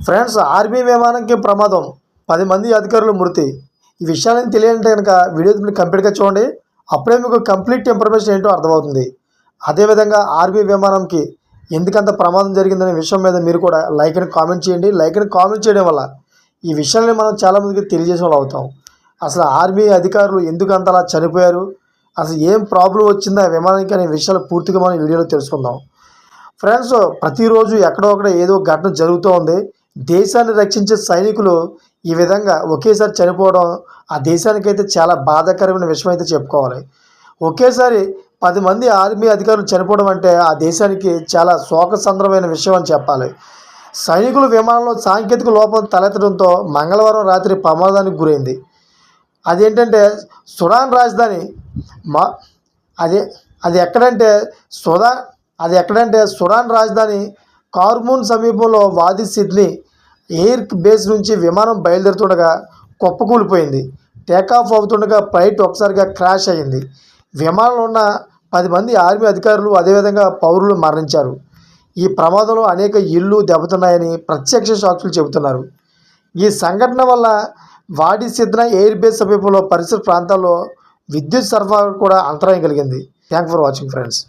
Friends, army విమానంకి ప్రమాదం, 10 మంది అధికారులు మృతి. ఈ విషయాన్ని తెలియాలంటే కనుక వీడియో కంప్లీట్గా చూడండి. అప్పుడే మీకు కంప్లీట్ ఇన్ఫర్మేషన్ ఏంటో అర్థమవుతుంది. అదేవిధంగా ఆర్మీ విమానంకి ఎందుకంత ప్రమాదం జరిగిందనే విషయం మీద మీరు కూడా లైక్ అని కామెంట్ చేయండి. లైక్ అని కామెంట్ చేయడం వల్ల ఈ విషయాన్ని మనం చాలామందికి తెలియజేసే వాళ్ళు అవుతాం. అసలు ఆర్మీ అధికారులు ఎందుకు అంతలా చనిపోయారు, అసలు ఏం ప్రాబ్లం వచ్చిందా విమానానికి అనే విషయాలు పూర్తిగా మనం వీడియోలో తెలుసుకుందాం. ఫ్రెండ్స్, ప్రతిరోజు ఎక్కడో ఒకడ ఏదో ఘటన జరుగుతూ ఉంది. దేశాన్ని రక్షించే సైనికులు ఈ విధంగా ఒకేసారి చనిపోవడం ఆ దేశానికైతే చాలా బాధాకరమైన విషయం అయితే చెప్పుకోవాలి. ఒకేసారి 10 మంది ఆర్మీ అధికారులు చనిపోవడం అంటే ఆ దేశానికి చాలా శోకసంద్రమైన విషయం అని చెప్పాలి. సైనికుల విమానంలో సాంకేతిక లోపం తలెత్తడంతో మంగళవారం రాత్రి ప్రమాదానికి గురైంది. అదేంటంటే సుడాన్ రాజధాని అది ఎక్కడంటే సుడాన్ రాజధాని కార్మూన్ సమీపంలో వాది సిడ్నీ ఎయిర్ బేస్ నుంచి విమానం బయలుదేరుతుండగా కుప్పకూలిపోయింది. టేకాఫ్ అవుతుండగా ఫ్లైట్ ఒకసారిగా క్రాష్ అయ్యింది. విమానంలో ఉన్న 10 మంది ఆర్మీ అధికారులు అదేవిధంగా పౌరులు మరణించారు. ఈ ప్రమాదంలో అనేక ఇళ్ళు దెబ్బతిన్నాయని ప్రత్యక్ష సాక్షులు చెబుతున్నారు. ఈ సంఘటన వల్ల వాడి సిద్నా ఎయిర్ బేస్ సమీపంలో పరిసర ప్రాంతాల్లో విద్యుత్ సరఫరా కూడా అంతరాయం కలిగింది. Thank for watching friends.